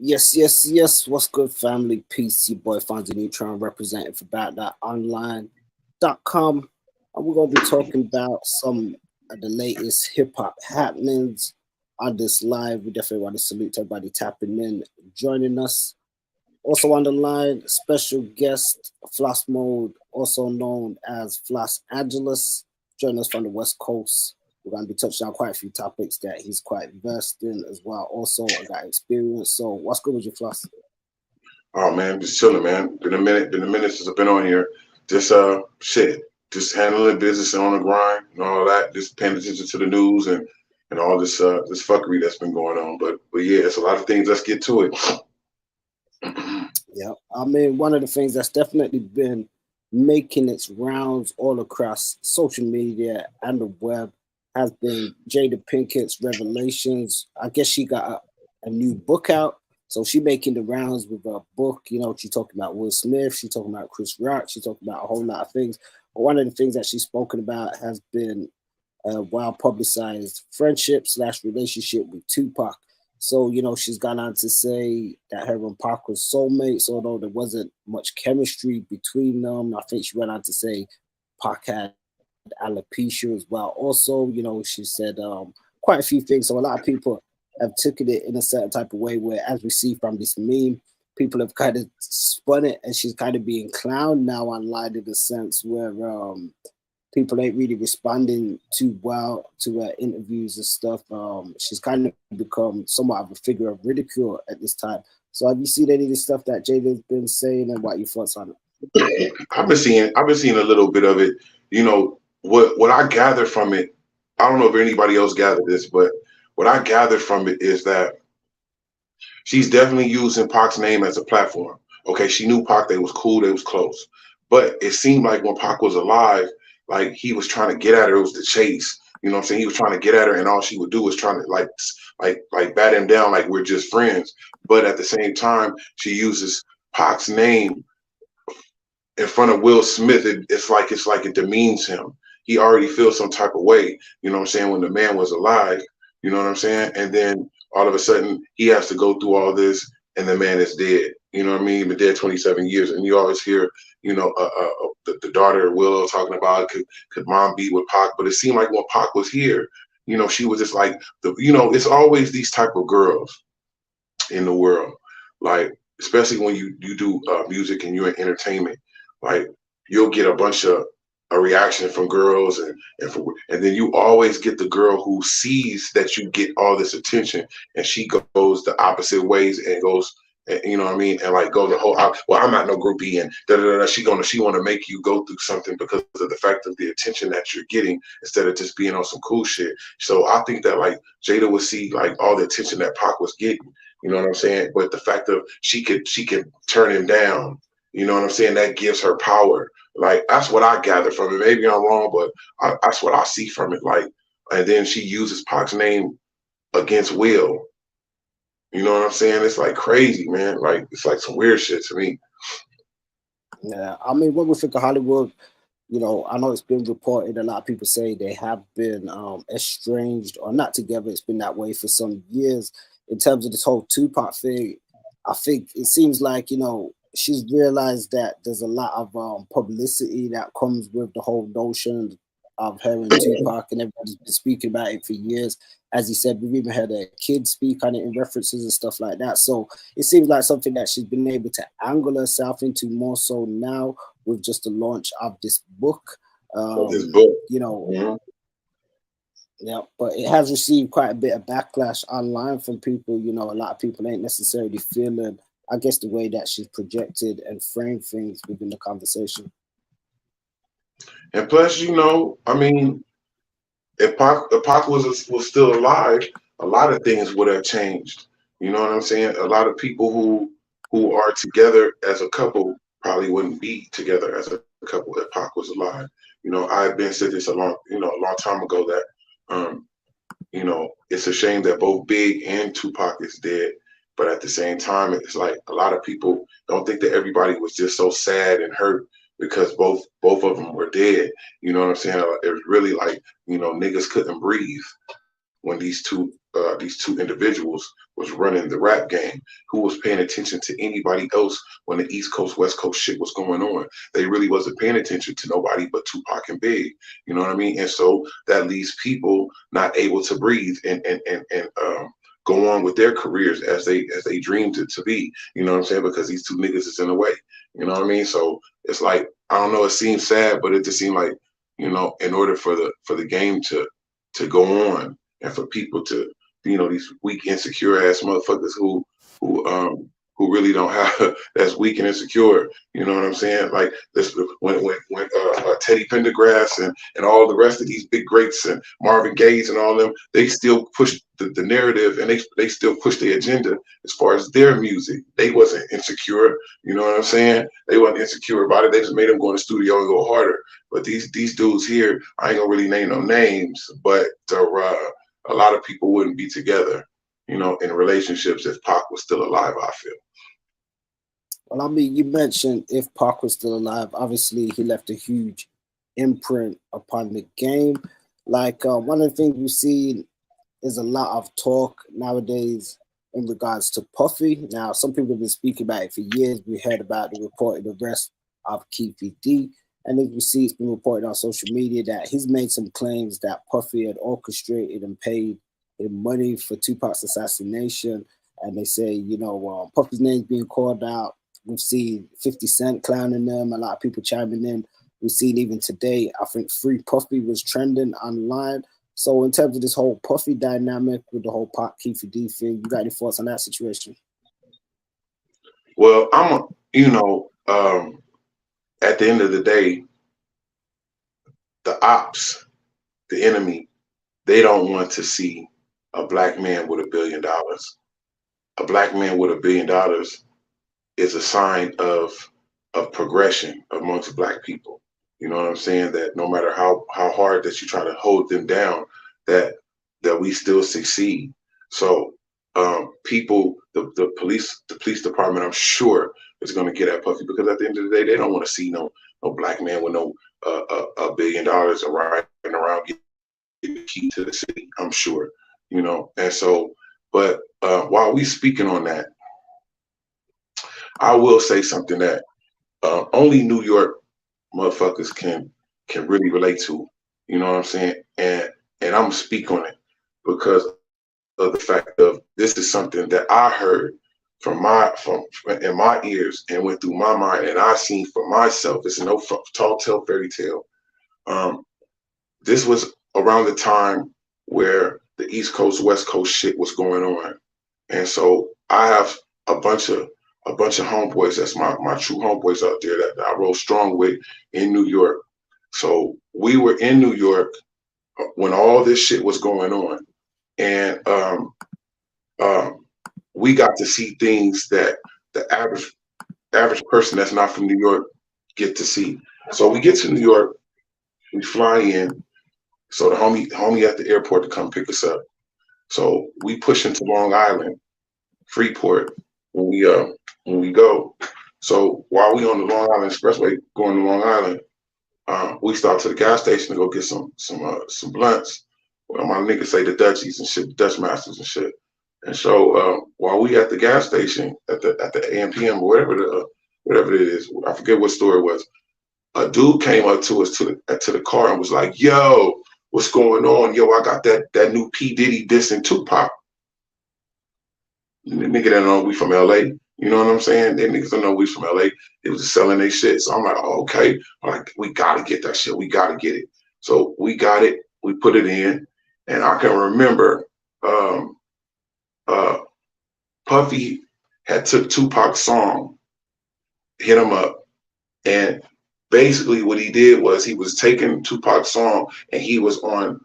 Yes. What's good, family? Peace. Your boy Fonzie Neutron representing for BoutThatOnline.com. And we're going to be talking about some of the latest hip hop happenings on this live. We definitely want to salute everybody tapping in, joining us. Also on the line, special guest, Floss Mode, also known as Floss Angeles, joining us from the West Coast. We're going to be touching on quite a few topics that he's quite versed in as well. Also, I got experience. So, what's good with you, Floss? Oh man, just chilling, man. Been a minute since I've been on here. Just shit. Just handling business and on the grind and all that. Just paying attention to the news and all this fuckery that's been going on. But yeah, it's a lot of things. Let's get to it. Yeah. I mean, one of the things that's definitely been making its rounds all across social media and the web has been Jada Pinkett's revelations. I guess she got a new book out. So she making the rounds with a book. You know, she talking about Will Smith. She talking about Chris Rock. She talking about a whole lot of things. But one of the things that she's spoken about has been a well-publicized friendship/relationship with Tupac. So, you know, she's gone on to say that her and Pac was soulmates, although there wasn't much chemistry between them. I think she went on to say Pac had alopecia as well. Also, you know, she said quite a few things. So a lot of people have taken it in a certain type of way where, as we see from this meme, people have kind of spun it and she's kind of being clowned now online in a sense where people ain't really responding too well to her interviews and stuff. She's kind of become somewhat of a figure of ridicule at this time. So have you seen any of the stuff that Jada's been saying and what your thoughts on it? I've been seeing a little bit of it. You know, what I gather from it, I don't know if anybody else gathered this, but what I gathered from it is that she's definitely using Pac's name as a platform. Okay, she knew Pac, they was cool, they was close. But it seemed like when Pac was alive, like he was trying to get at her, it was the chase. You know what I'm saying? He was trying to get at her, and all she would do was trying to like bat him down like we're just friends. But at the same time, she uses Pac's name in front of Will Smith. It's like it demeans him. He already feels some type of way, you know what I'm saying, when the man was alive, you know what I'm saying? And then all of a sudden he has to go through all this and the man is dead. You know what I mean? Been dead 27 years. And you always hear, you know, the daughter Willow talking about could mom be with Pac? But it seemed like when Pac was here, you know, she was just like it's always these type of girls in the world, like especially when you do music and you're in entertainment, like you'll get a bunch of a reaction from girls and then you always get the girl who sees that you get all this attention and she goes the opposite ways and goes, you know what I mean, and like go the whole well, I'm not no groupie and da da da. She want to make you go through something because of the fact of the attention that you're getting instead of just being on some cool shit. So I think that like Jada would see like all the attention that Pac was getting, you know what I'm saying, but the fact of she could turn him down, you know what I'm saying, that gives her power. Like that's what I gathered from it. Maybe I'm wrong, but that's what I see from it. Like, and then she uses Pac's name against Will. You know what I'm saying? It's like crazy, man. Like it's like some weird shit to me. Yeah, I mean, when we think of Hollywood, you know, I know it's been reported, a lot of people say they have been estranged or not together. It's been that way for some years. In terms of this whole Tupac thing, I think it seems like, you know, she's realized that there's a lot of publicity that comes with the whole notion of her and Tupac, and everybody's been speaking about it for years. As you said, we've even had a kid speak on it in references and stuff like that. So it seems like something that she's been able to angle herself into more so now with just the launch of this book. You know, mm-hmm. Yeah, but it has received quite a bit of backlash online from people. You know, a lot of people ain't necessarily feeling, I guess, the way that she's projected and framed things within the conversation. And plus, you know, I mean, if Pac was still alive, a lot of things would have changed. You know what I'm saying? A lot of people who are together as a couple probably wouldn't be together as a couple if Pac was alive. You know, I've been said this a long time ago that you know, it's a shame that both Big and Tupac is dead. But at the same time, it's like a lot of people don't think that everybody was just so sad and hurt because both of them were dead. You know what I'm saying? It was really like, you know, niggas couldn't breathe when these two these two individuals was running the rap game, who was paying attention to anybody else when the East Coast, West Coast shit was going on. They really wasn't paying attention to nobody but Tupac and Big. You know what I mean? And so that leaves people not able to breathe and go on with their careers as they dreamed it to be. You know what I'm saying? Because these two niggas is in the way. You know what I mean? So it's like, I don't know, it seems sad, but it just seemed like, you know, in order for the game to go on and for people to, you know, these weak, insecure ass motherfuckers who really don't have that's weak and insecure. You know what I'm saying? Like this when Teddy Pendergrass and all the rest of these big greats and Marvin Gaye and all them, they still push the narrative, and they still push the agenda as far as their music. They wasn't insecure. You know what I'm saying? They wasn't insecure about it. They just made them go in the studio and go harder. But these dudes here, I ain't gonna really name no names, but a lot of people wouldn't be together, you know, in relationships if Pac was still alive, I feel. Well, I mean, you mentioned if Pac was still alive, obviously he left a huge imprint upon the game. Like one of the things we see is a lot of talk nowadays in regards to Puffy. Now, some people have been speaking about it for years. We heard about the reported arrest of Keefe. And as we see, it's been reported on social media that he's made some claims that Puffy had orchestrated and paid him money for Tupac's assassination. And they say, you know, Puffy's name's being called out. We've seen 50 Cent clowning them, a lot of people chiming in. We've seen even today, I think Free Puffy was trending online. So in terms of this whole Puffy dynamic with the whole Pac Keefe thing, you got any thoughts on that situation? Well, at the end of the day, the ops, the enemy, they don't want to see a black man with $1 billion. A black man with $1 billion is a sign of progression amongst black people. You know what I'm saying? That no matter how hard that you try to hold them down, that we still succeed. So people, the police department, I'm sure is going to get at Puffy, because at the end of the day, they don't want to see no black man with no $1 billion riding around getting the key to the city. I'm sure, you know. And so, but while we speaking on that, I will say something that only New York motherfuckers can really relate to. You know what I'm saying? And I'm gonna speak on it because of the fact of this is something that I heard from in my ears and went through my mind, and I seen for myself. It's no tall tale fairy tale. This was around the time where the East Coast, West Coast shit was going on, and so I have a bunch of homeboys. That's my true homeboys out there that I roll strong with in New York. So we were in New York when all this shit was going on, and we got to see things that the average person that's not from New York get to see. So we get to New York, we fly in. So the homie at the airport to come pick us up. So we push into Long Island, Freeport, when we go. So while we on the Long Island Expressway going to Long Island, we stop to the gas station to go get some blunts. Well, my niggas say the Dutchies and shit, the Dutch Masters and shit. And so while we at the gas station at the AMPM or whatever it is, I forget what store it was. A dude came up to us to the car and was like, "Yo, what's going on? Yo, I got that new P Diddy dissing Tupac." The nigga that know we from LA. You know what I'm saying? They niggas don't know we from LA. They was just selling their shit. So I'm like, oh, okay. I'm like, we gotta get that shit. We gotta get it. So we got it. We put it in. And I can remember Puffy had took Tupac's song, hit him up, and basically what he did was he was taking Tupac's song and he was on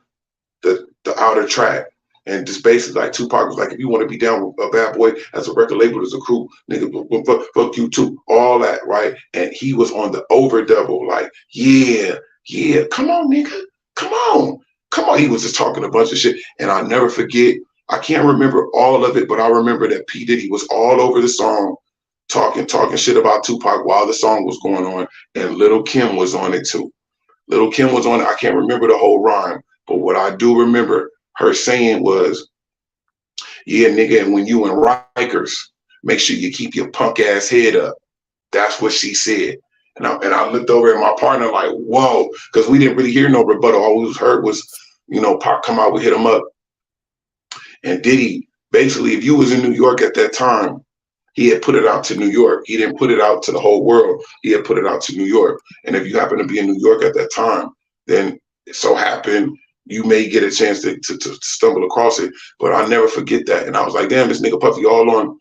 the outer track. And just basically like Tupac was like, if you want to be down with a Bad Boy as a record label, as a crew, nigga, fuck you too. All that, right? And he was on the over double, like, yeah, come on, nigga. Come on. He was just talking a bunch of shit. And I'll never forget, I can't remember all of it, but I remember that P. Diddy was all over the song, talking shit about Tupac while the song was going on. And Little Kim was on it too. Little Kim was on it. I can't remember the whole rhyme, but what I do remember her saying was, Yeah, nigga, and when you in Rikers, make sure you keep your punk ass head up. That's what she said. And I looked over at my partner like, whoa, because we didn't really hear no rebuttal. All we heard was, Pac come out, we hit him up. And Diddy, basically, if you was in New York at that time, he had put it out to New York. He didn't put it out to the whole world. He had put it out to New York. And if you happen to be in New York at that time, then it so happened you may get a chance to stumble across it. But I'll never forget that. And I was like, damn, this nigga Puffy all on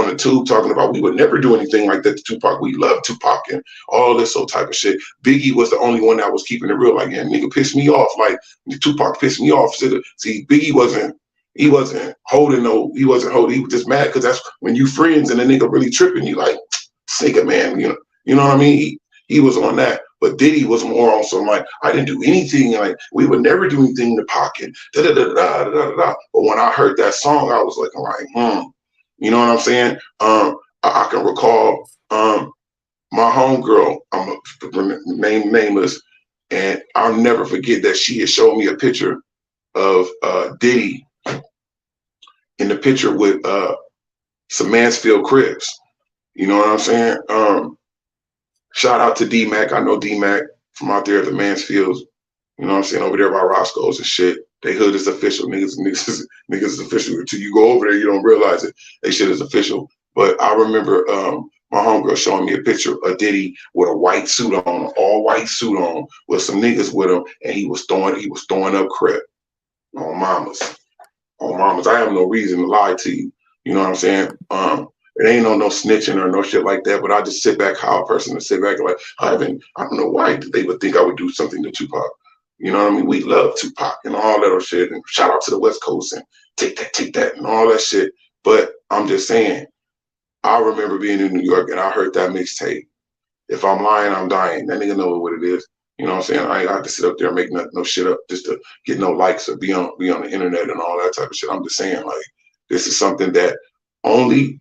the tube talking about we would never do anything like that to Tupac. We love Tupac and all this old type of shit. Biggie was the only one that was keeping it real. Like, yeah, nigga pissed me off. Like, Tupac pissed me off. See, Biggie wasn't holding, he was just mad because that's when you friends and the nigga really tripping, you like, nigga, man, you know what I mean? He was on that. But Diddy was more on some like, I didn't do anything, like we would never do anything in the pocket. Da, da, da, da, da, da, da. But when I heard that song, I was like, you know what I'm saying? I can recall my homegirl, I'm nameless, and I'll never forget that she had showed me a picture of Diddy in the picture with some Mansfield Crips. You know what I'm saying? Shout out to D-Mac. I know D-Mac from out there at the Mansfields. You know what I'm saying? Over there by Roscoe's and shit. They hood is official. Niggas is official. Until you go over there, you don't realize it. They shit is official. But I remember my homegirl showing me a picture of Diddy with a white suit on, all white suit on, with some niggas with him, and he was throwing up crap on mamas. On mamas. I have no reason to lie to you. You know what I'm saying? It ain't no snitching or no shit like that, but I just sit back, how a person to sit back like, I don't know why they would think I would do something to Tupac. You know what I mean? We love Tupac and all that shit, and shout out to the West Coast and take that and all that shit. But I'm just saying, I remember being in New York and I heard that mixtape. If I'm lying, I'm dying. That nigga know what it is. You know what I'm saying? I ain't got to sit up there and make no shit up just to get no likes or be on the internet and all that type of shit. I'm just saying, like, this is something that only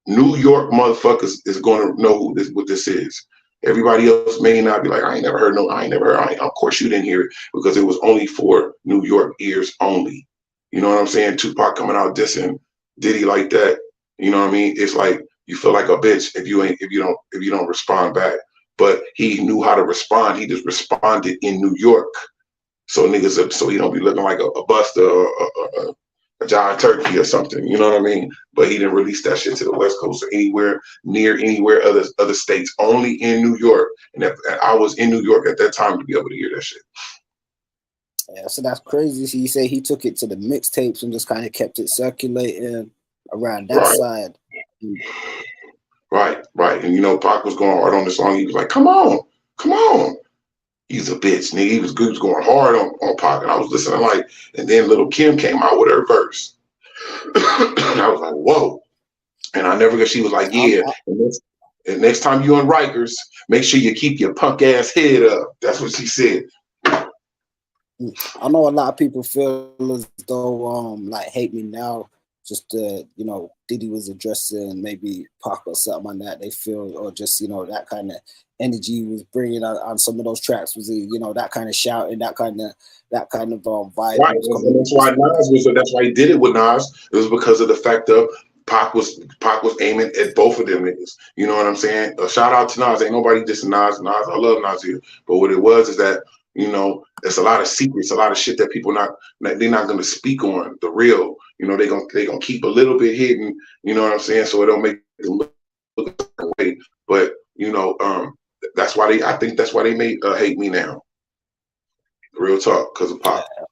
New York motherfuckers is going to know what this is. Everybody else may not be like, I ain't never heard. Of course you didn't hear it because it was only for New York ears only. You know what I'm saying? Tupac coming out dissing Diddy like that. You know what I mean? It's like you feel like a bitch if you don't respond back. But he knew how to respond. He just responded in New York. So niggas, so he don't be looking like a buster or a giant turkey or something, you know what I mean? But he didn't release that shit to the West Coast or anywhere other states, only in New York. And I was in New York at that time to be able to hear that shit. Yeah, so that's crazy. So you say he took it to the mixtapes and just kind of kept it circulating around that side. Right. And Pac was going hard on the song. He was like, come on. He's a bitch, nigga. He was going hard on Pac, and I was listening like, and then Little Kim came out with her verse. And I was like, whoa. And I never got, she was like, yeah. And next time you on Rikers, make sure you keep your punk ass head up. That's what she said. I know a lot of people feel as though like Hate Me Now, just Diddy was addressing maybe Pac or something on that. They feel, or just that kind of energy he was bringing on some of those tracks was that kind of shouting, that kind of vibe. Right, and that's why he did it with Nas. It was because of the fact of Pac was aiming at both of them niggas. You know what I'm saying? A shout out to Nas. Ain't nobody dissing Nas. I love Nas here. But what it was is that there's a lot of secrets, a lot of shit that people they're not gonna speak on the real. They gonna keep a little bit hidden. You know what I'm saying? So it don't make them look away. But that's why I think that's why they made Hate Me Now. Real talk, because of Pac. Yeah.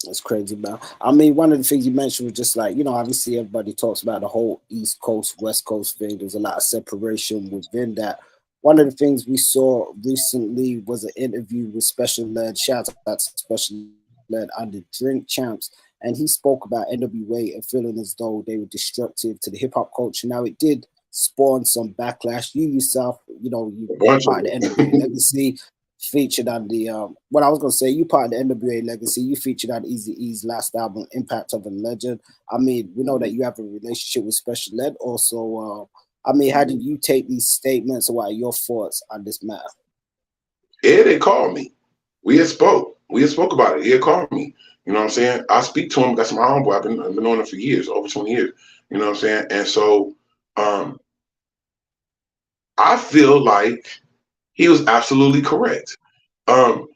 That's crazy, man. I mean, one of the things you mentioned was just like, obviously everybody talks about the whole East Coast, West Coast thing. There's a lot of separation within that. One of the things we saw recently was an interview with Special Led. Shout out to Special Led on the Drink Champs. And he spoke about N.W.A. and feeling as though they were destructive to the hip hop culture. Now, it did spawn some backlash. You yourself, you part of the N.W.A. legacy, featured on the, you part of the N.W.A. legacy. You featured on Eazy-E's last album, Impact of a Legend. I mean, we know that you have a relationship with Special Ed. Also, how did you take these statements? What are your thoughts on this matter? Yeah, they called me. We had spoke. We had spoke about it. He had called me. You know what I'm saying? I speak to him. That's my homeboy. I've been knowing him for years, over 20 years. You know what I'm saying? And so I feel like he was absolutely correct. Um,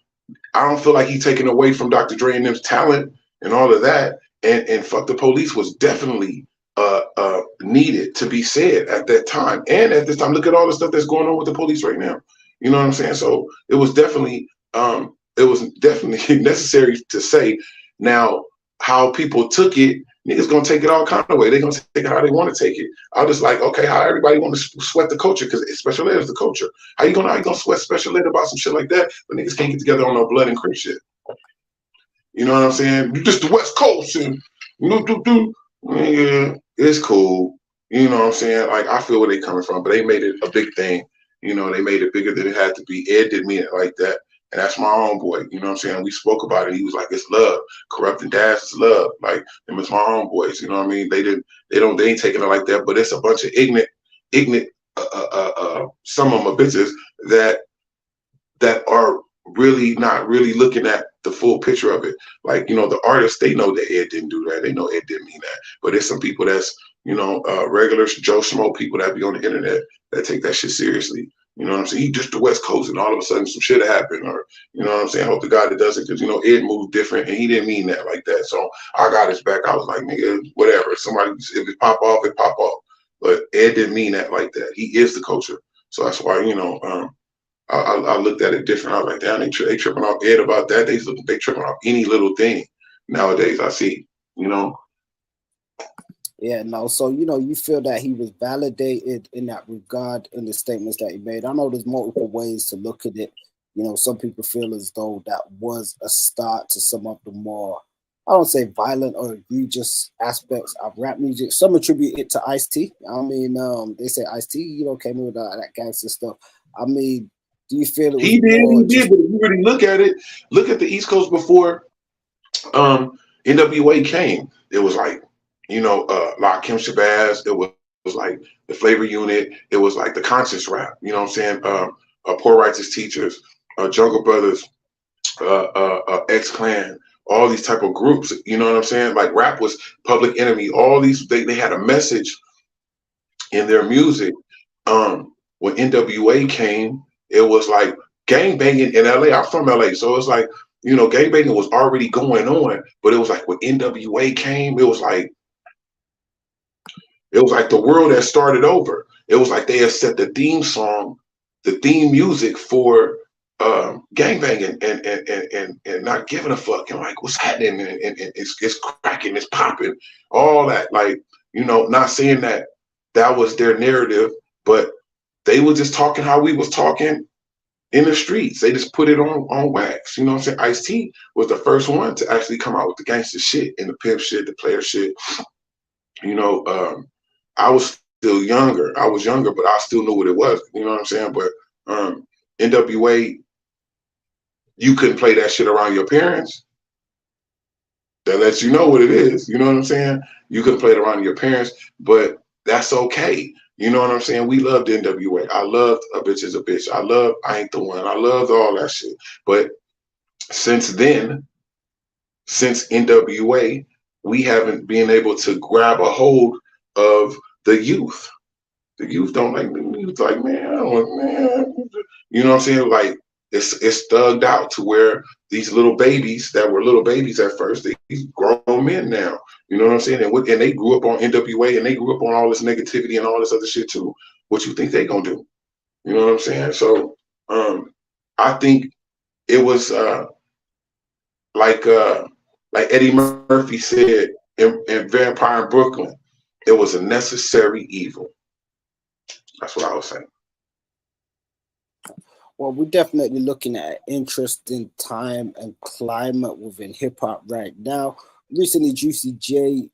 I don't feel like he's taken away from Dr. Dre and them's talent and all of that. And fuck the police was definitely needed to be said at that time. And at this time, look at all the stuff that's going on with the police right now. You know what I'm saying? So it was definitely necessary to say. Now, how people took it, niggas gonna take it all kind of way. They're gonna take it how they want to take it. I was just like, okay, how everybody want to sweat the culture because special ed is the culture. How you gonna sweat special ed about some shit like that? But niggas can't get together on no blood and crip shit. You know what I'm saying? You just the West Coast and yeah, it's cool. You know what I'm saying? Like I feel where they coming from, but they made it a big thing. You know, they made it bigger than it had to be. Ed didn't mean it like that. And that's my homeboy. You know what I'm saying? We spoke about it. He was like, it's love. Corrupting dads is love. Like them is my homeboys. You know what I mean? They ain't taking it like that, but it's a bunch of ignorant some of them are bitches that are really not really looking at the full picture of it. Like, you know, the artists, they know that Ed didn't do that. They know Ed didn't mean that. But there's some people that's, you know, regular Joe Schmo people that be on the internet that take that shit seriously. You know what I'm saying? He just the West Coast and all of a sudden some shit happened or, you know what I'm saying? I hope to God it doesn't because, you know, Ed moved different and he didn't mean that like that. So I got his back. I was like, nigga, whatever. Somebody, if it pop off, it pop off. But Ed didn't mean that like that. He is the culture. So that's why, you know, I looked at it different. I was like, damn, they tripping off Ed about that. They tripping off any little thing nowadays. I see, you know. Yeah, no. So you know, you feel that he was validated in that regard in the statements that he made. I know there's multiple ways to look at it. You know, some people feel as though that was a start to some of the more, I don't say violent or egregious aspects of rap music. Some attribute it to Ice-T. I mean, they say Ice-T, you know, came in with that gangster stuff. I mean, do you feel it was He more did. just? But if you really look at it, look at the East Coast before N.W.A came. It was like, you know, Kim Shabazz. It was like the Flavor Unit. It was like the conscious rap. You know what I'm saying? Poor Righteous Teachers, Jungle Brothers, X Clan, all these type of groups. You know what I'm saying? Like rap was Public Enemy. All these they had a message in their music. When N.W.A came, it was like gang banging in LA. I'm from LA, so it's like, you know, gang banging was already going on, but it was like when N.W.A came, it was like the world had started over. It was like they had set the theme song, the theme music for gangbanging and not giving a fuck and like what's happening and it's cracking, it's popping, all that. Like, you know, not saying that that was their narrative, but they were just talking how we was talking in the streets. They just put it on wax. You know what I'm saying? Ice-T was the first one to actually come out with the gangster shit and the pimp shit, the player shit. You know, I was still younger. I was younger, but I still knew what it was. You know what I'm saying? But N.W.A, you couldn't play that shit around your parents. That lets you know what it is. You know what I'm saying? You couldn't play it around your parents, but that's okay. You know what I'm saying? We loved N.W.A. I loved A Bitch Is a Bitch. I Ain't the One. I loved all that shit. But since then, since N.W.A, we haven't been able to grab a hold of the youth. The youth don't like the youth. Like, man, I don't want, man. You know what I'm saying? Like, it's thugged out to where these little babies that were little babies at first, these grown men now. You know what I'm saying? And they grew up on N.W.A and they grew up on all this negativity and all this other shit too. What you think they gonna do? You know what I'm saying? So I think it was like Eddie Murphy said in Vampire in Brooklyn, it was a necessary evil. That's what I was saying. Well, we're definitely looking at an interesting time and climate within hip hop right now. Recently, Juicy J,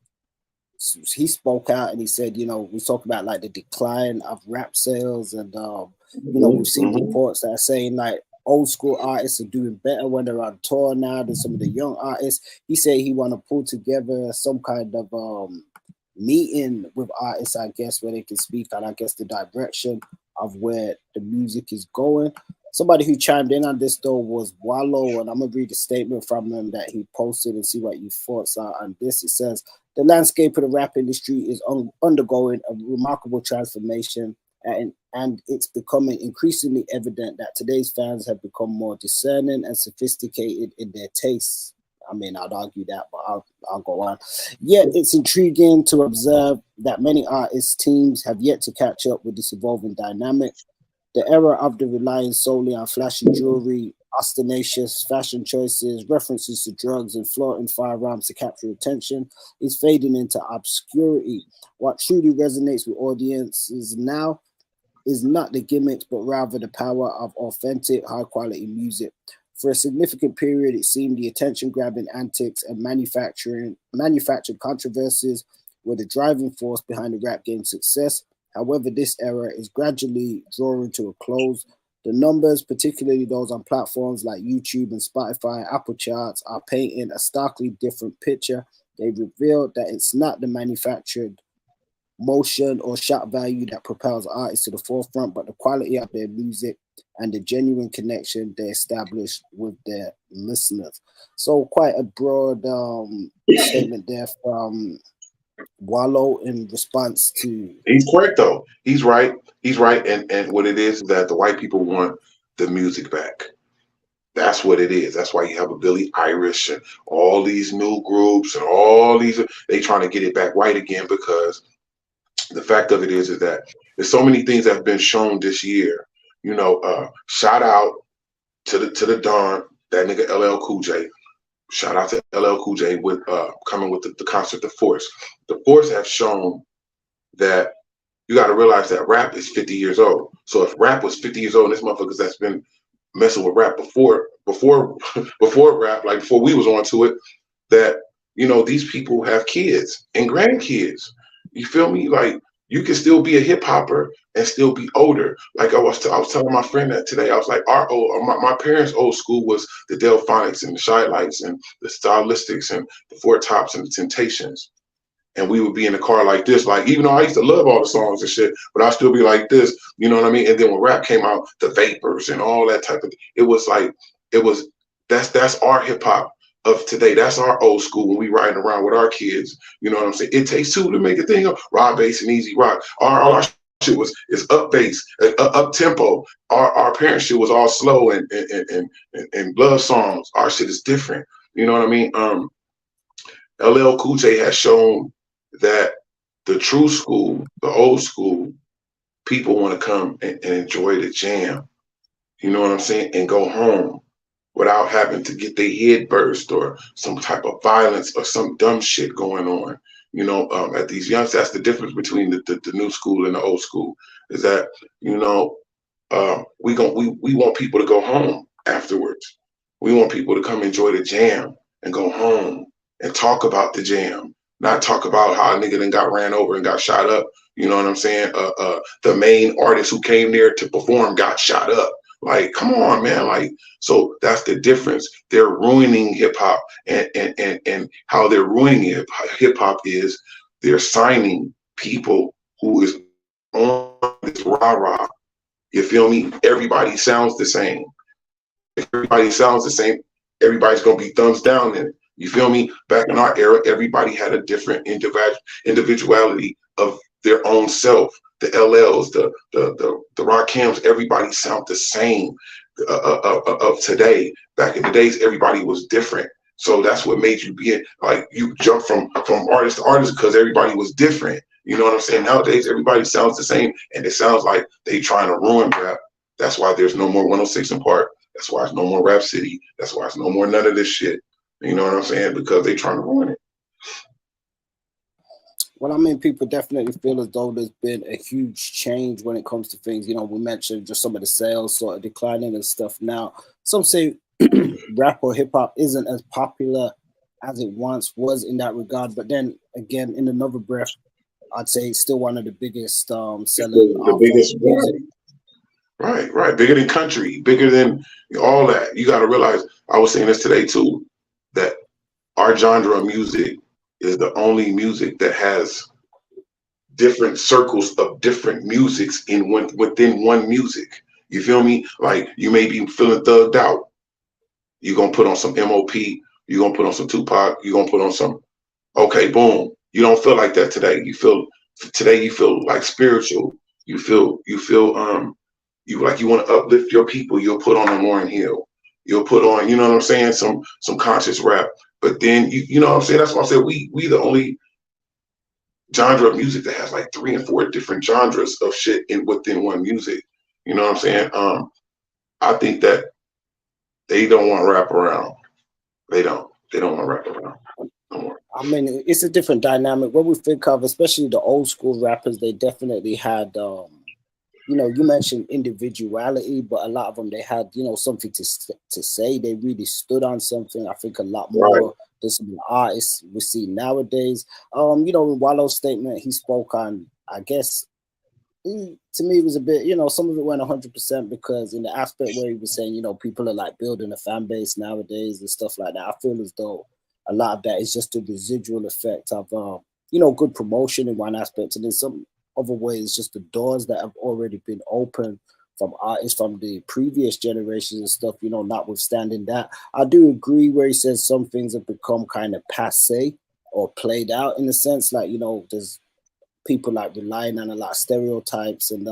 he spoke out and he said, you know, we talk about like the decline of rap sales, and you know, we've seen reports that are saying like old school artists are doing better when they're on tour now than some of the young artists. He said he want to pull together some kind of meeting with artists, I guess, where they can speak on, I guess, the direction of where the music is going. Somebody who chimed in on this though was Wallo, and I'm gonna read a statement from him that he posted and see what your thoughts are on this. It says the landscape of the rap industry is undergoing a remarkable transformation, and it's becoming increasingly evident that today's fans have become more discerning and sophisticated in their tastes. I mean, I'd argue that, but I'll go on. Yet it's intriguing to observe that many artists' teams have yet to catch up with this evolving dynamic. The era of the relying solely on flashy jewelry, ostentatious fashion choices, references to drugs, and flaunting firearms to capture attention is fading into obscurity. What truly resonates with audiences now is not the gimmicks, but rather the power of authentic, high quality music. For a significant period, it seemed the attention grabbing antics and manufactured controversies were the driving force behind the rap game's success. However, this era is gradually drawing to a close. The numbers, particularly those on platforms like YouTube and Spotify, Apple charts, are painting a starkly different picture. They reveal that it's not the manufactured motion or shock value that propels artists to the forefront, but the quality of their music and the genuine connection they establish with their listeners. So, quite a broad statement there from Wallow in response to. He's correct though. He's right. He's right. And what it is that the white people want the music back. That's what it is. That's why you have a Billie Irish and all these new groups and all these. They trying to get it back right again because the fact of it is that there's so many things that have been shown this year. You know, shout out to the Don, that nigga LL Cool J. Shout out to LL Cool J with coming with the concert, The Force. The Force have shown that you got to realize that rap is 50 years old. So if rap was 50 years old, and this motherfuckers that's been messing with rap before rap, like before we was onto it, that you know these people have kids and grandkids. You feel me? Like you can still be a hip hopper and still be older. Like I was telling my friend that today. I was like, my parents' old school was the Delphonics and the Shy Lights and the Stylistics and the Four Tops and the Temptations. And we would be in the car like this, like even though I used to love all the songs and shit, but I'd still be like this, you know what I mean? And then when rap came out, the Vapors and all that type of, it was like, it was that's our hip hop of today. That's our old school when we riding around with our kids. You know what I'm saying? It takes two to make a thing of raw bass and easy rock. Our shit is up bass, up tempo. Our parents' shit was all slow and love songs. Our shit is different. You know what I mean? LL Cool J has shown that the true school, the old school, people want to come and enjoy the jam. You know what I'm saying? And go home without having to get their head burst or some type of violence or some dumb shit going on. You know, at these youngs, that's the difference between the new school and the old school. Is that you know we want people to go home afterwards. We want people to come enjoy the jam and go home and talk about the jam, not talk about how a nigga then got ran over and got shot up. You know what I'm saying? The main artist who came there to perform got shot up. Like, come on, man. Like, so that's the difference. They're ruining hip hop, and how they're ruining hip hop is they're signing people who is on this rah rah. You feel me? Everybody sounds the same. If everybody sounds the same, everybody's gonna be thumbs down in it. You feel me? Back in our era, everybody had a different individuality of their own self. The LLs, the Rakims, everybody sound the same of today. Back in the days, everybody was different. So that's what made you be like you jump from artist to artist because everybody was different. You know what I'm saying? Nowadays, everybody sounds the same, and it sounds like they trying to ruin rap. That's why there's no more 106 in Park. That's why there's no more Rap City. That's why there's no more none of this shit. You know what I'm saying? Because they trying to ruin it. Well, I mean, people definitely feel as though there's been a huge change when it comes to things. You know, we mentioned just some of the sales sort of declining and stuff now. Some say rap or hip hop isn't as popular as it once was in that regard. But then again, in another breath, I'd say it's still one of the biggest selling The biggest music. Right. Bigger than country, bigger than all that. You got to realize, I was saying this today too, that our genre of music is the only music that has different circles of different musics within one music. You feel me? Like you may be feeling thugged out. You're gonna put on some M.O.P. You're gonna put on some Tupac. You're gonna put on some. Okay, boom. You don't feel like that today. You feel today. You feel like spiritual. You like you want to uplift your people. You'll put on a Lauryn Hill. You'll put on, you know what I'm saying, some conscious rap. But then you know what I'm saying. That's why I said we the only genre of music that has like 3 and 4 different genres of shit in within one music. You know what I'm saying? I think that they don't want to rap around. They don't. They don't want to rap around no more. I mean, it's a different dynamic. When we think of, especially the old school rappers, they definitely had, you know, you mentioned individuality, but a lot of them, they had, you know, something to say. They really stood on something. I think a lot more than some of the artists we see nowadays. You know, in Wallo's statement, he spoke on, I guess, to me, it was a bit, you know, some of it went 100% because in the aspect where he was saying, you know, people are like building a fan base nowadays and stuff like that. I feel as though a lot of that is just a residual effect of, you know, good promotion in one aspect. And in some other ways, just the doors that have already been opened from artists from the previous generations and stuff, you know, notwithstanding that. I do agree where he says some things have become kind of passe or played out in a sense, like, you know, there's people like relying on a lot of stereotypes and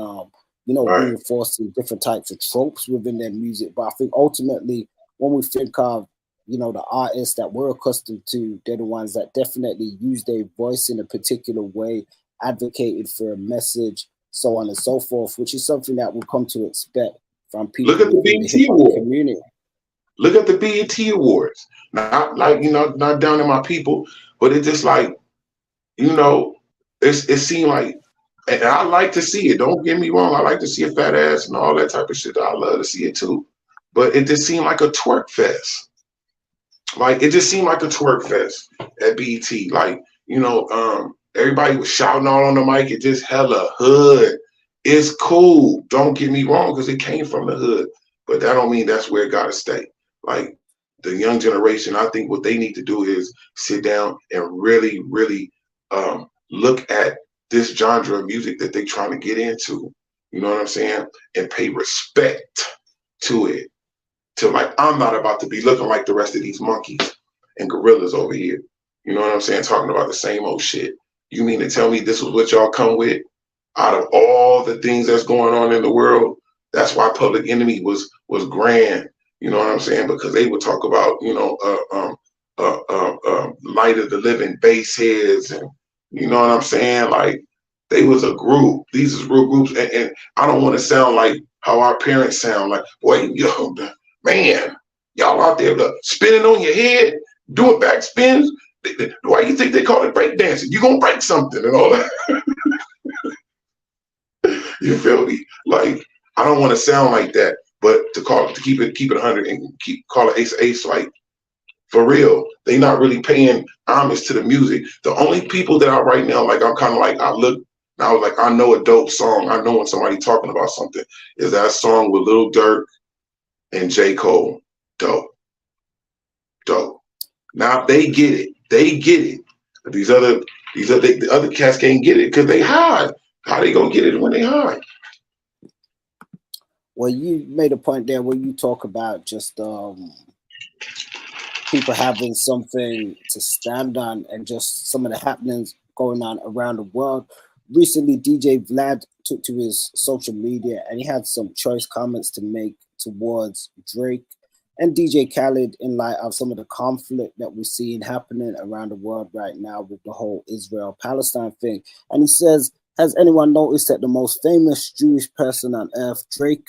you know, reinforcing different types of tropes within their music. But I think ultimately when we think of, you know, the artists that we're accustomed to, they're the ones that definitely use their voice in a particular way, advocated for a message, so on and so forth, which is something that we've come to expect from people Look at the within the BET hip-hop Awards. community. Look at the BET Awards. Not like, you know, not down in my people, but it's just like, you know, it seemed like, and I like to see it. Don't get me wrong. I like to see a fat ass and all that type of shit. I love to see it too. But it just seemed like a twerk fest. Like it just seemed like a twerk fest at BET. Like, you know, everybody was shouting all on the mic. It just hella hood. It's cool. Don't get me wrong, because it came from the hood. But that don't mean that's where it gotta stay. Like the young generation, I think what they need to do is sit down and really, really look at this genre of music that they're trying to get into. You know what I'm saying? And pay respect to it. To like, I'm not about to be looking like the rest of these monkeys and gorillas over here. You know what I'm saying? Talking about the same old shit. You mean to tell me this is what y'all come with? Out of all the things that's going on in the world, that's why Public Enemy was grand. You know what I'm saying? Because they would talk about, you know, Light of the Living bass heads, and you know what I'm saying? Like they was a group. These is real groups, and I don't want to sound like how our parents sound. Like, boy, yo, man, y'all out there spinning on your head, doing back spins. Why you think they call it break dancing? You gonna break something and all that. You feel me? Like I don't want to sound like that, but to keep it 100 and call it ace, like for real, they not really paying homage to the music. The only people that are right now, like I'm kind of like I was like, I know a dope song. I know when somebody talking about something is that song with Lil Durk and J. Cole. Dope. Now they get it. They get it. But the other cats can't get it because they hide. How they gonna get it when they hide? Well, you made a point there where you talk about just people having something to stand on and just some of the happenings going on around the world. Recently, DJ Vlad took to his social media and he had some choice comments to make towards Drake and DJ Khaled in light of some of the conflict that we're seeing happening around the world right now with the whole Israel-Palestine thing. And he says, has anyone noticed that the most famous Jewish person on earth, Drake,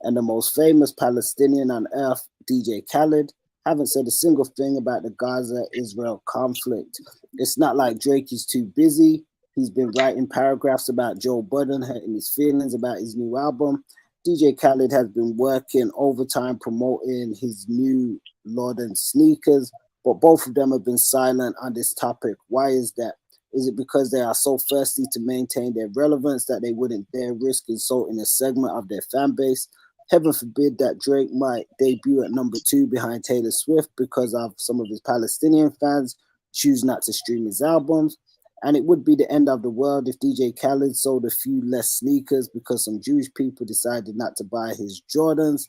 and the most famous Palestinian on earth, DJ Khaled, haven't said a single thing about the Gaza-Israel conflict? It's not like Drake is too busy. He's been writing paragraphs about Joe Budden hurting his feelings about his new album. DJ Khaled has been working overtime promoting his new Lord and sneakers, but both of them have been silent on this topic. Why is that? Is it because they are so thirsty to maintain their relevance that they wouldn't dare risk insulting a segment of their fan base? Heaven forbid that Drake might debut at number 2 behind Taylor Swift because of some of his Palestinian fans choose not to stream his albums. And it would be the end of the world if DJ Khaled sold a few less sneakers because some Jewish people decided not to buy his Jordans.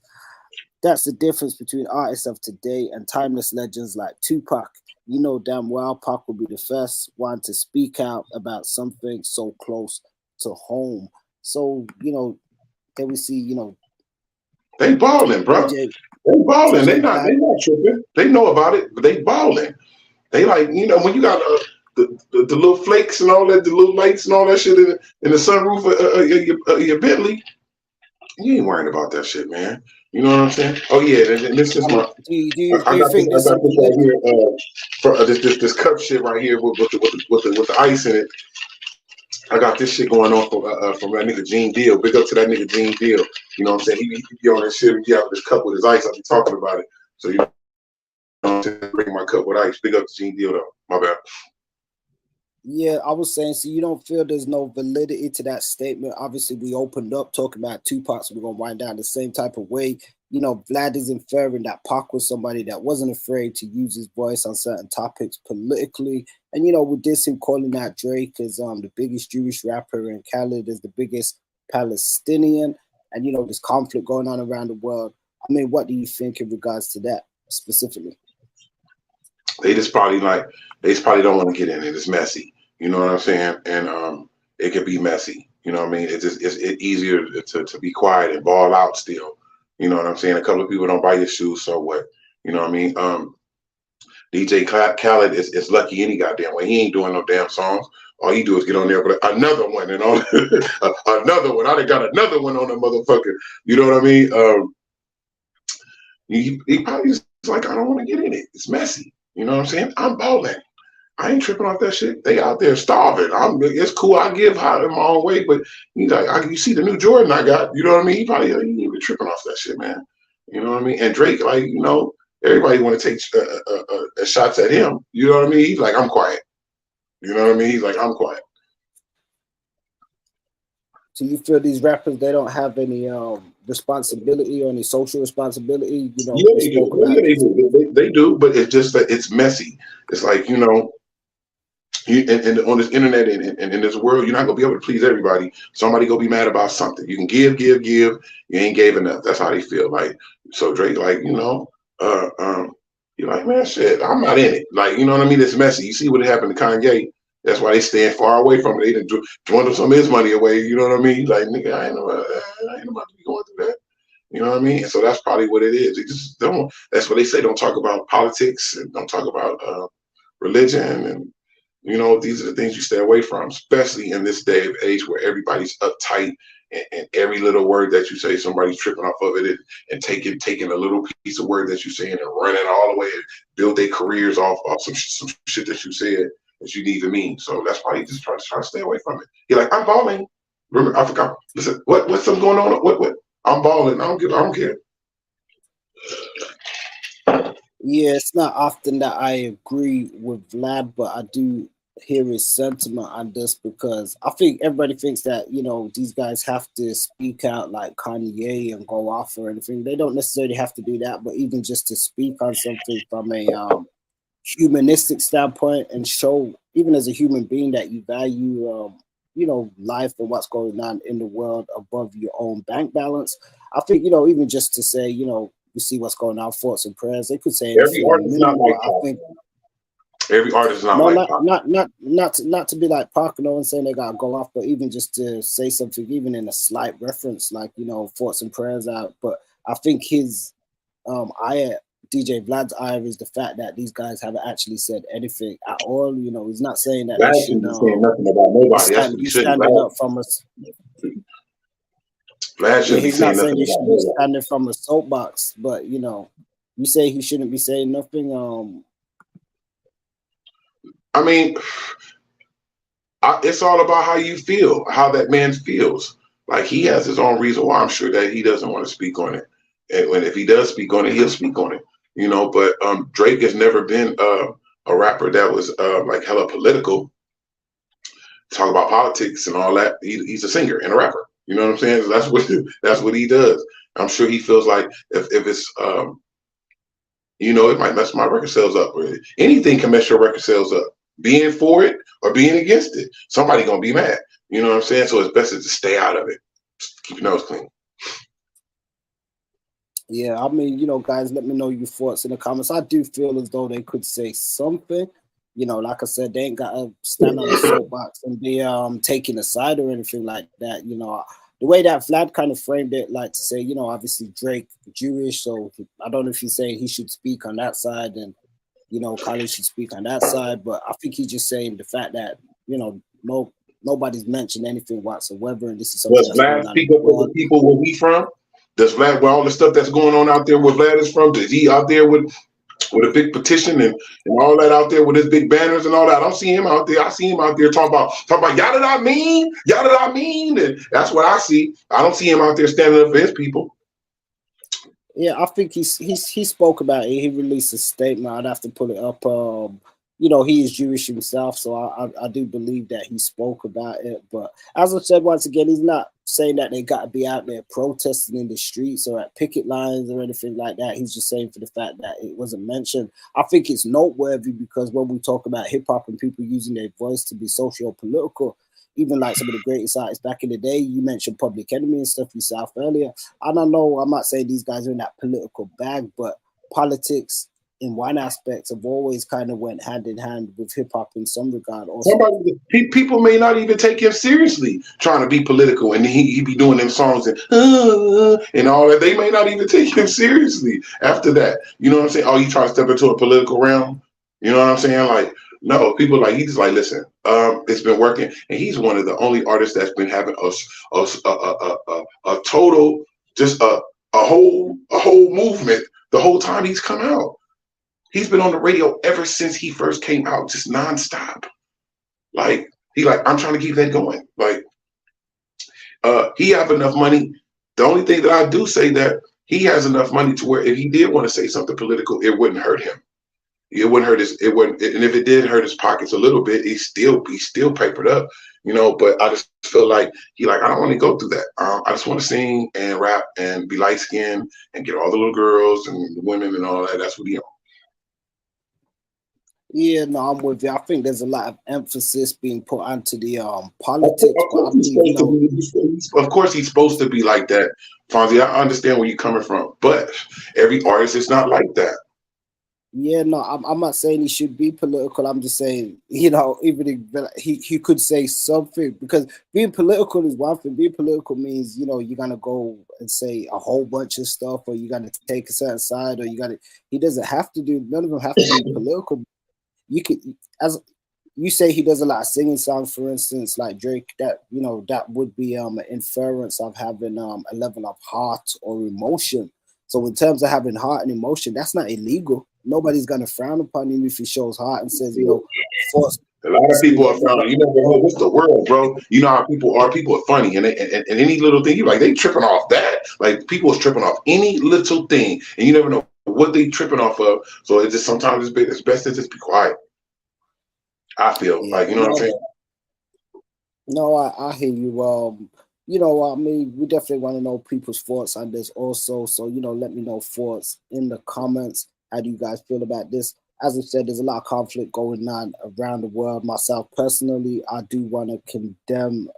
That's the difference between artists of today and timeless legends like Tupac. You know damn well Pac will be the first one to speak out about something so close to home. So, then we see, They balling, bro. DJ, They balling. They DJ not. Vlad. They not tripping. They know about it, but they balling. They like, when you got the little flakes and all that, the little lights and all that shit in the sunroof of your Bentley. You ain't worrying about that shit, man. You know what I'm saying? Oh yeah, and this is my. Do you think there's I some got this right validity? here. For this cup shit right here with the ice in it. I got this shit going on from that nigga Gene Deal. Big up to that nigga Gene Deal. You know what I'm saying? He be on that shit. He have this cup with his ice. I be talking about it. So you know what I'm saying? Bring my cup with ice. Big up to Gene Deal though. My bad. Yeah, I was saying, so you don't feel there's no validity to that statement. Obviously, we opened up talking about Tupac, so we're going to wind down the same type of way. Vlad is inferring that Pac was somebody that wasn't afraid to use his voice on certain topics politically. And, with this, him calling out Drake as the biggest Jewish rapper and Khaled is the biggest Palestinian, and, this conflict going on around the world. I mean, what do you think in regards to that specifically? They just probably don't want to get in it. It's messy. You know what I'm saying? And it can be messy. You know what I mean? It's easier to be quiet and ball out still. You know what I'm saying? A couple of people don't buy your shoes, so what? You know what I mean? DJ Khaled is lucky any goddamn way. He ain't doing no damn songs. All he do is get on there, but another one and on another one. I done got another one on the motherfucker. You know what I mean? He probably is like, I don't want to get in it. It's messy. You know what I'm saying? I'm balling. I ain't tripping off that shit. They out there starving. It's cool. I give out in my own way, but he's like, you see the new Jordan I got. You know what I mean? He probably ain't even tripping off that shit, man. You know what I mean? And Drake, like, everybody want to take shots at him. You know what I mean? He's like, I'm quiet. You know what I mean? He's like, I'm quiet. So you feel these rappers, they don't have any responsibility or any social responsibility? Yeah, they do. They do, but it's just that it's messy. It's like, and on this internet and in this world, you're not gonna be able to please everybody. Somebody gonna be mad about something. You can give. You ain't gave enough. That's how they feel. Like, so Drake, like, you're like, man, shit, I'm not in it. Like, you know what I mean? It's messy. You see what happened to Kanye. That's why they stand far away from it. They didn't dwindle some of his money away. You know what I mean? Like, nigga, I ain't about to be going through that. You know what I mean? And so that's probably what it is. They just don't. That's what they say. Don't talk about politics and don't talk about religion. And these are the things you stay away from, especially in this day of age where everybody's uptight and every little word that you say, somebody's tripping off of it and taking a little piece of word that you say and running all the way and build their careers off some shit that you said that you didn't even mean. So that's why you just try to stay away from it. You're like, I'm balling. Remember, I forgot. Listen, what's something going on? What? I'm balling. I don't care. Yeah, it's not often that I agree with Vlad, but I do hear his sentiment on this because I think everybody thinks that, these guys have to speak out like Kanye and go off or anything. They don't necessarily have to do that, but even just to speak on something from a humanistic standpoint and show, even as a human being, that you value life and what's going on in the world above your own bank balance. I think, even just to say, you see what's going on, thoughts and prayers. They could say every artist is not like that. Every artist is not like that. Not to be like Pac, no one's saying they gotta go off, but even just to say something, even in a slight reference, like thoughts and prayers out. But I think his DJ Vlad's ire is the fact that these guys haven't actually said anything at all. He's not saying that Vlad they should saying nothing about nobody. That's what he shouldn't. standing up from us. Vlad shouldn't be He's not saying saying nothing he should about be nobody. standing from a soapbox, but you say he shouldn't be saying nothing. I mean, it's all about how you feel, how that man feels. Like, he has his own reason why I'm sure that he doesn't want to speak on it. And if he does speak on it, he'll speak on it. But Drake has never been a rapper that was like hella political, talk about politics and all that. He's a singer and a rapper. You know what I'm saying? So that's what he does. I'm sure he feels like if it's it might mess my record sales up. Or anything can mess your record sales up. being for it or being against it. Somebody gonna be mad. You know what I'm saying? So it's best to stay out of it. Just keep your nose clean. Yeah, I mean, guys, let me know your thoughts in the comments. I do feel as though they could say something. Like I said, they ain't got to stand on a soapbox and be taking a side or anything like that. The way that Vlad kind of framed it, like to say, obviously Drake Jewish, so I don't know if he's saying he should speak on that side and Khaled should speak on that side, but I think he's just saying the fact that nobody's mentioned anything whatsoever, and this is something that's going on. Does Vlad speak up for the people where we from? Does Vlad, where all the stuff that's going on out there where Vlad is from, is he out there with a big petition and all that out there with his big banners and all that? I don't see him out there. I see him out there talking about y'all did I mean? Y'all did I mean? And that's what I see. I don't see him out there standing up for his people. Yeah, I think he spoke about it. He released a statement. I'd have to put it up. He is Jewish himself, so I do believe that he spoke about it. But as I said, once again, he's not saying that they got to be out there protesting in the streets or at picket lines or anything like that. He's just saying for the fact that it wasn't mentioned. I think it's noteworthy because when we talk about hip hop and people using their voice to be socio-political, even like some of the greatest artists back in the day, you mentioned Public Enemy and stuff yourself earlier. And I know I'm not saying these guys are in that political bag, but politics in one aspect have always kind of went hand in hand with hip hop in some regard. Also, people may not even take him seriously trying to be political, and he be doing them songs and all that. They may not even take him seriously after that. You know what I'm saying? Oh, you try to step into a political realm. You know what I'm saying? Like, no, people like, he just like, listen, it's been working, and he's one of the only artists that's been having a total, just a whole movement the whole time he's come out. He's been on the radio ever since he first came out, just nonstop. I'm trying to keep that going. He have enough money. The only thing that I do say that he has enough money to where if he did want to say something political, it wouldn't hurt him. It wouldn't hurt and if it did hurt his pockets a little bit, he's still papered up, but I just feel like I don't want to go through that. I just want to sing and rap and be light skinned and get all the little girls and the women and all that. That's what he on. Yeah, no, I'm with you. I think there's a lot of emphasis being put onto the politics. Of course, he's supposed to be like that, Fonzie. I understand where you're coming from, but every artist is not like that. Yeah, no, I'm not saying he should be political. I'm just saying, even if he could say something, because being political is one thing. Being political means, you're gonna go and say a whole bunch of stuff, or you gotta take a certain side, or he doesn't have to do. None of them have to be political. You could, as you say, he does a lot of singing songs, for instance, like Drake. That that would be an inference of having a level of heart or emotion. So in terms of having heart and emotion, that's not illegal. Nobody's gonna frown upon him if he shows heart and says, force. A lot of people are frowning. You never know what's the world, bro. You know how people are. People are funny, and any little thing, they tripping off that. Like, people is tripping off any little thing, and you never know what they tripping off of. So it's just sometimes it's best to just be quiet. I feel like, you know what I'm saying? No, I hear you. I mean, we definitely want to know people's thoughts on this also. So, let me know thoughts in the comments. How do you guys feel about this? As I said, there's a lot of conflict going on around the world. Myself personally, I do want to condemn,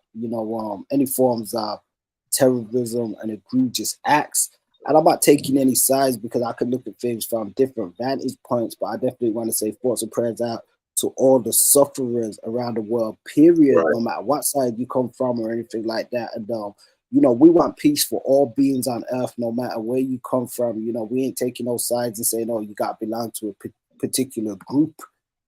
any forms of terrorism and egregious acts. And I'm not taking any sides because I can look at things from different vantage points, but I definitely want to say thoughts and prayers out to all the sufferers around the world, period, right. No matter what side you come from or anything like that. And, we want peace for all beings on earth, no matter where you come from. We ain't taking no sides and saying, you got to belong to a particular group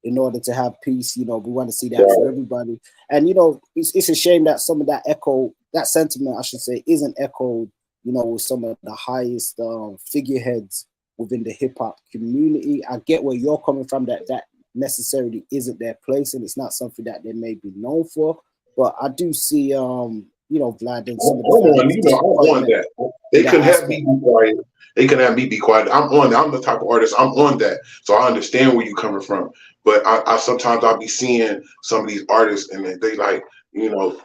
in order to have peace. We want to see that for everybody. And, it's a shame that some of that sentiment, I should say, isn't echoed, with some of the highest figureheads within the hip hop community. I get where you're coming from, that necessarily isn't their place, and it's not something that they may be known for. But I do see, Vlad and some of the I'm on that. They couldn't have me be quiet. They couldn't have me be quiet. I'm on that. I'm the type of artist. I'm on that. So I understand where you're coming from. But I sometimes I'll be seeing some of these artists, and they like, they with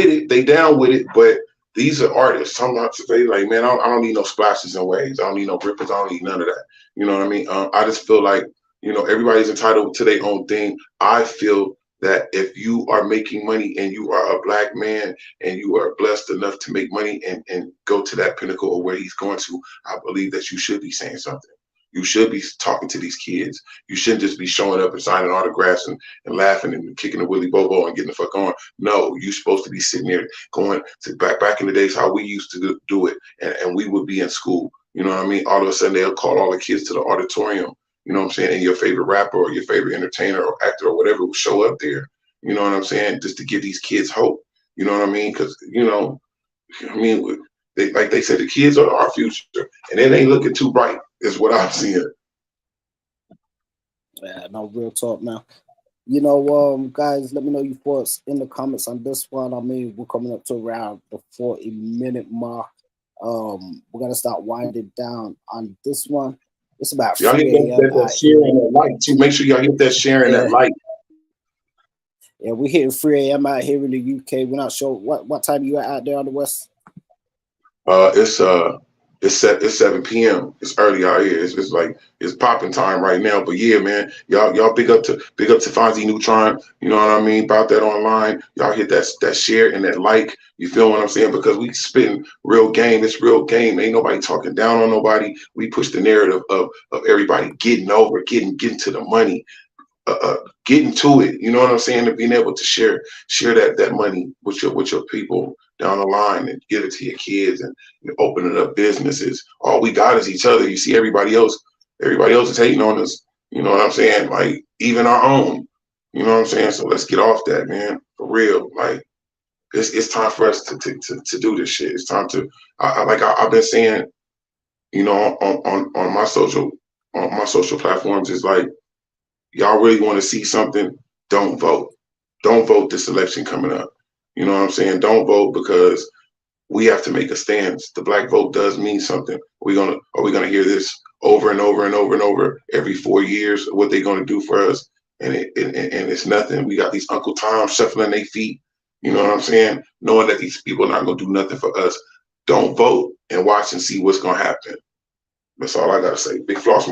it. They down with it, but these are artists. Sometimes they like, man, I don't need no splashes and waves. I don't need no rippers. I don't need none of that. You know what I mean? I just feel like You know, everybody's entitled to their own thing. I feel that if you are making money and you are a black man and you are blessed enough to make money and go to that pinnacle of where he's going to, I believe that you should be saying something. You should be talking to these kids. You shouldn't just be showing up and signing autographs and laughing and kicking the willy bobo and getting the fuck on. No, you're supposed to be sitting there going to back in the days how we used to do it, and we would be in school. You know what I mean? All of a sudden they'll call all the kids to the auditorium. You know what I'm saying? And your favorite rapper or your favorite entertainer or actor or whatever will show up there. You know what I'm saying? Just to give these kids hope. You know what I mean? Because, you know, I mean, like they said, the kids are our future, and it ain't looking too bright, is what I'm seeing. Yeah, no, real talk now. You know, guys, let me know your thoughts in the comments on this one. I mean, we're coming up to around the 40-minute mark. We're gonna start winding down on this one. It's about Y'all hit 3 a.m. that out share here. and that like too. Make sure y'all hit that share and that Yeah, like. yeah, we're hitting 3 a.m. out here in the UK. We're not sure what time you are out there on the west. Uh, it's uh, it's 7 p.m. It's early out here. It's like it's popping time right now. But yeah, man, y'all big up to Fonzie Neutron. You know what I mean about that online. Y'all hit that share and that like. You feel what I'm saying? Because we spitting real game. It's real game. Ain't nobody talking down on nobody. We push the narrative of everybody getting over, getting to the money. Getting to it, you know what I'm saying, and being able to share that money with your people down the line and give it to your kids and opening up businesses. All we got is each other. You see, everybody else is hating on us. You know what I'm saying? Like even our own. You know what I'm saying? So let's get off that, man. For real. Like it's time for us to do this shit. It's time to I've been saying, you know, on my social platforms is like, y'all really want to see something, don't vote. Don't vote this election coming up. You know what I'm saying? Don't vote because we have to make a stance. The black vote does mean something. Are we gonna hear this over and over and over and over every 4 years? What they gonna do for us? And it's nothing. We got these Uncle Tom shuffling their feet. You know what I'm saying? Knowing that these people are not gonna do nothing for us. Don't vote and watch and see what's gonna happen. That's all I gotta say. Big floss.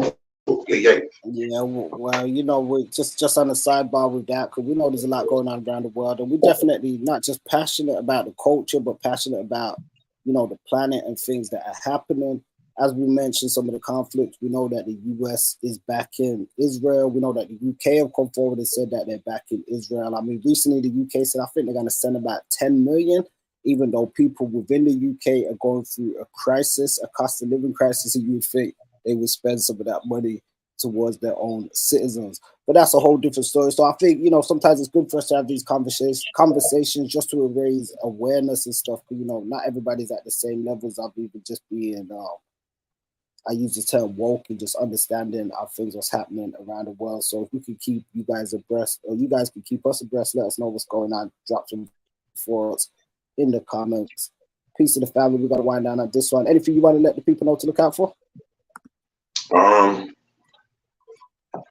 Yeah. Yeah, well, you know, we just on the sidebar with that, because we know there's a lot going on around the world, and we're definitely not just passionate about the culture, but passionate about, you know, the planet and things that are happening. As we mentioned, some of the conflicts, we know that the US is backing Israel. We know that the UK have come forward and said that they're backing Israel. I mean, recently the UK said, I think they're going to send about 10 million, even though people within the UK are going through a crisis, a cost of living crisis, and you would think they would spend some of that money towards their own citizens. But that's a whole different story. So I think, you know, sometimes it's good for us to have these conversations just to raise awareness and stuff. You know, not everybody's at the same levels of even just being, I use the term woke and just understanding how things what's happening around the world. So if we can keep you guys abreast, or you guys can keep us abreast, let us know what's going on. Drop some thoughts in the comments. Peace to the family. We got to wind down on this one. Anything you want to let the people know to look out for?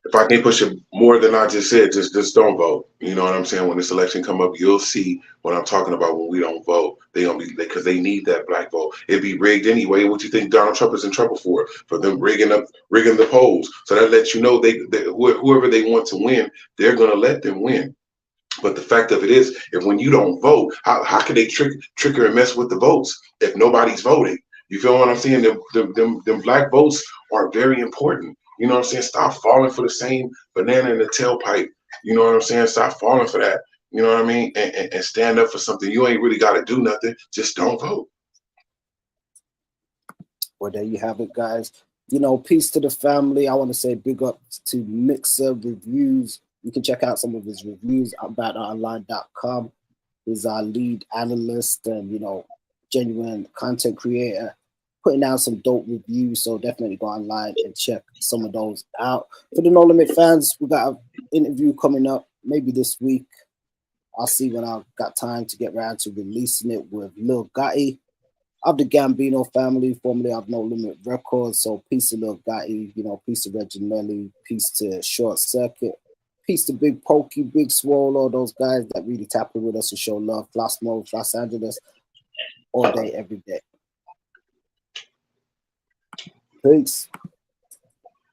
If I can push it more than I just said, just don't vote. You know what I'm saying? When this election come up, you'll see what I'm talking about. When we don't vote, they gonna be, because they need that black vote. It'd be rigged anyway. What you think Donald Trump is in trouble for them rigging the polls? So that lets you know they whoever they want to win, they're gonna let them win. But the fact of it is, if when you don't vote, how can they trigger and mess with the votes if nobody's voting? You feel what I'm saying? Them black votes are very important. You know what I'm saying? Stop falling for the same banana in the tailpipe. You know what I'm saying? Stop falling for that. You know what I mean? And stand up for something. You ain't really got to do nothing. Just don't vote. Well, there you have it, guys. You know, peace to the family. I want to say big up to Mixer Reviews. You can check out some of his reviews at boutonline.com. He's our lead analyst and, you know, genuine content creator, putting out some dope reviews. So definitely go online and check some of those out. For the No Limit fans, we got an interview coming up maybe this week. I'll see when I've got time to get around to releasing it with Lil Gotti of the Gambino family, formerly of No Limit Records. So peace to Lil Gotti, you know, peace to Reginelli, peace to Short Circuit, peace to Big Pokey, Big Swole, all those guys that really tap in with us to show love. Floss Mode, Los Angeles, all day, every day. Peace.